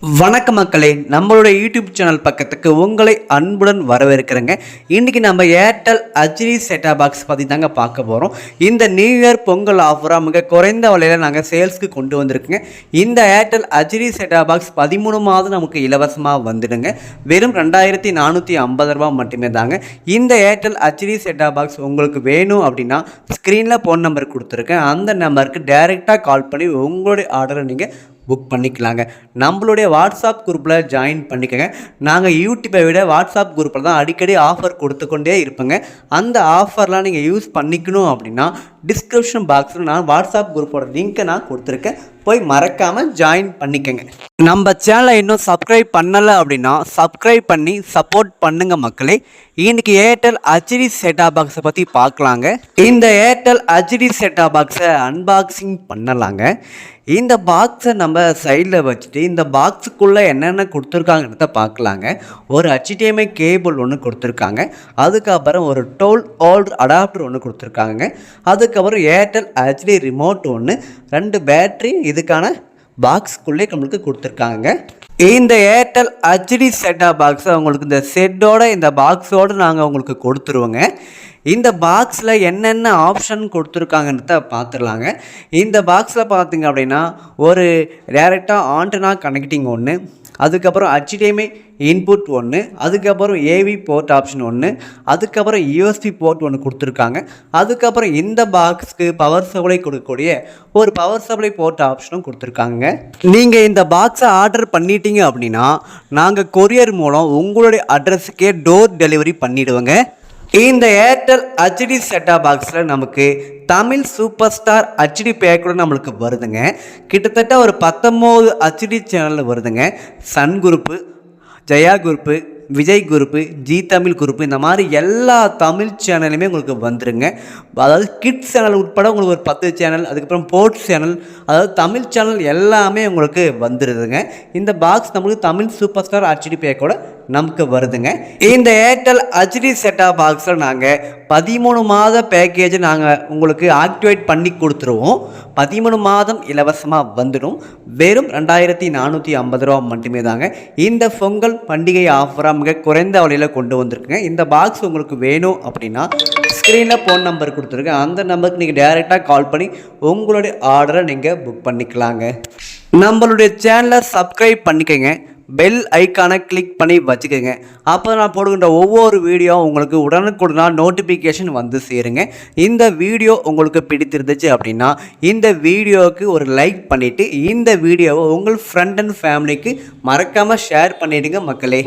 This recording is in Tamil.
வணக்க மக்களே, நம்மளோட யூடியூப் சேனல் பக்கத்துக்கு உங்களை அன்புடன் வரவேற்கிறேங்க. இன்றைக்கி நம்ம ஏர்டெல் ஹெச்டி செட்டாப் பாக்ஸ் பற்றி தாங்க பார்க்க போகிறோம். இந்த நியூ இயர் பொங்கல் ஆஃபராக மிக குறைந்த விலையில் நாங்கள் சேல்ஸ்க்கு கொண்டு வந்திருக்குங்க. இந்த ஏர்டெல் ஹெச்டி செட்டாப் பாக்ஸ் 13 மாதம் நமக்கு இலவசமாக வந்துடுங்க. வெறும் 2450 ரூபா மட்டுமே தாங்க. இந்த ஏர்டெல் ஹெச்டி செட்டாப் பாக்ஸ் உங்களுக்கு வேணும் அப்படின்னா ஸ்க்ரீனில் ஃபோன் நம்பர் கொடுத்துருக்கேன். அந்த நம்பருக்கு டைரெக்டாக கால் பண்ணி உங்களுடைய ஆர்டரை நீங்கள் புக் பண்ணிக்கலாங்க. நம்மளுடைய வாட்ஸ்அப் குரூப்பில் ஜாயின் பண்ணிக்கோங்க. நாங்கள் யூடியூப்பை விட வாட்ஸ்அப் குரூப்பில் தான் அடிக்கடி ஆஃபர் கொடுத்துக்கொண்டே இருப்பேங்க. அந்த ஆஃபர்லாம் நீங்கள் யூஸ் பண்ணிக்கணும் அப்படின்னா டிஸ்கிரிப்ஷன் பாக்ஸில் நான் வாட்ஸ்அப் குரூப்போட லிங்க்கை நான் கொடுத்துருக்கேன். போய் மறக்காமல் ஜாயின் பண்ணிக்கோங்க. நம்ம சேனலை இன்னும் சப்ஸ்கிரைப் பண்ணலை அப்படின்னா சப்ஸ்கிரைப் பண்ணி சப்போர்ட் பண்ணுங்க மக்களே. இன்னைக்கு ஏர்டெல் ஹெச்டி செட்டாப் பாக்ஸை பற்றி பார்க்கலாங்க. இந்த ஏர்டெல் ஹெச்டி செட்டாப் பாக்ஸை அன்பாக்சிங் பண்ணலாங்க. இந்த பாக்ஸை நம்ம சைடில் வச்சுட்டு இந்த பாக்ஸுக்குள்ளே என்னென்ன கொடுத்துருக்காங்கன்றத பார்க்கலாங்க. ஒரு HDMI கேபிள் ஒன்று கொடுத்துருக்காங்க. அதுக்கப்புறம் ஒரு 12 வோல்ட் அடாப்டர் ஒன்று கொடுத்துருக்காங்க. அதுக்கப்புறம் ஏர்டெல் ஹெச்டி ரிமோட் ஒன்று, 2 பேட்ரி இதுக்கான பாக்ஸுக்குள்ளே நம்மளுக்கு கொடுத்துருக்காங்க. இந்த ஏர்டெல் ஹெச்டி செட்டாப் பாக்ஸை உங்களுக்கு இந்த செட்டோட இந்த பாக்ஸோடு நாங்கள் உங்களுக்கு கொடுத்துருவோங்க. இந்த பாக்ஸில் என்னென்ன ஆப்ஷன் கொடுத்துருக்காங்கன்றத பார்த்துடலாங்க. இந்த பாக்ஸில் பார்த்தீங்க அப்படின்னா ஒரு டேரெக்டாக ஆண்டனா கனெக்டிங் ஒன்று, அதுக்கப்புறம் HDMI இன்புட் ஒன்று, அதுக்கப்புறம் AV போர்ட் ஆப்ஷன் ஒன்று, அதுக்கப்புறம் USB போர்ட் ஒன்று கொடுத்துருக்காங்க. அதுக்கப்புறம் இந்த பாக்ஸுக்கு பவர் சப்ளை கொடுக்கக்கூடிய ஒரு பவர் சப்ளை போர்ட் ஆப்ஷனும் கொடுத்துருக்காங்க. நீங்கள் இந்த பாக்ஸை ஆர்டர் பண்ணிட்டீங்க அப்படின்னா நாங்கள் கொரியர் மூலம் உங்களுடைய அட்ரஸுக்கே டோர் டெலிவரி பண்ணிவிடுவோங்க. இந்த ஏர்டெல் ஹெச்டி செட்டாப் பாக்ஸில் நமக்கு தமிழ் சூப்பர் ஸ்டார் ஹெச்டி பேக்கோட நம்மளுக்கு வருதுங்க. கிட்டத்தட்ட ஒரு 19 ஹெச்டி சேனலில் வருதுங்க. Sun group, Jaya group, Vijay group, Zee Tamil group, இந்த மாதிரி எல்லா தமிழ் சேனலுமே உங்களுக்கு வந்துருங்க. அதாவது கிட்ஸ் சேனல் உட்பட உங்களுக்கு ஒரு 10 சேனல், அதுக்கப்புறம் ஸ்போர்ட்ஸ் சேனல், அதாவது தமிழ் சேனல் எல்லாமே உங்களுக்கு வந்துடுதுங்க. இந்த பாக்ஸ் நம்மளுக்கு தமிழ் சூப்பர் ஸ்டார் ஹெச்டி பேக்கோட நமக்கு வருதுங்க. இந்த ஏர்டெல் ஹெச்டி செட்டாப் பாக்ஸில் நாங்கள் 13 மாத பேக்கேஜ் நாங்கள் உங்களுக்கு ஆக்டிவேட் பண்ணி கொடுத்துருவோம். 13 மாதம் இலவசமாக வந்துடும். வெறும் 2450 ரூபா மட்டுமே தாங்க. இந்த பொங்கல் பண்டிகை ஆஃபராக மிக குறைந்த விலையில் கொண்டு வந்திருக்குங்க. இந்த பாக்ஸ் உங்களுக்கு வேணும் அப்படின்னா ஸ்க்ரீனில் ஃபோன் நம்பர் கொடுத்துருக்கேன். அந்த நம்பருக்கு நீங்கள் டைரெக்டாக கால் பண்ணி உங்களுடைய ஆர்டரை நீங்கள் புக் பண்ணிக்கலாங்க. நம்மளுடைய சேனலை சப்ஸ்கிரைப் பண்ணிக்கோங்க. பெல் ஐக்கானை கிளிக் பண்ணி வச்சுக்கோங்க. அப்போ நான் போடுகின்ற ஒவ்வொரு வீடியோ உங்களுக்கு உடனுக்குடனாக நோட்டிஃபிகேஷன் வந்து சேருங்க. இந்த வீடியோ உங்களுக்கு பிடித்திருந்துச்சு அப்படின்னா இந்த வீடியோவுக்கு ஒரு லைக் பண்ணிவிட்டு இந்த வீடியோவை உங்கள் ஃப்ரெண்ட் அண்ட் ஃபேமிலிக்கு மறக்காமல் ஷேர் பண்ணிவிடுங்க மக்களே.